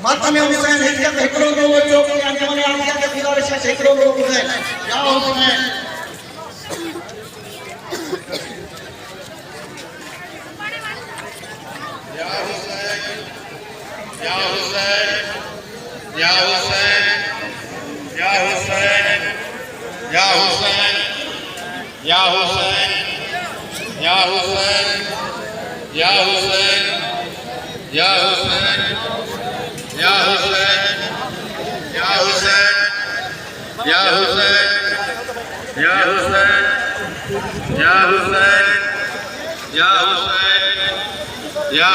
माध्यम हुसैन हिकिड़ो लोग चौक ते आने वाले आने के खिलाड़ी से हिकिड़ो लोग है या हुसैन या हुसैन या हुसैन या हुसैन या हुसैन या हुसैन या हुसैन या हुसैन या हुसैन या हुसैन या हुसैन या हुसैन या हुसैन या हुसैन या हुसैन या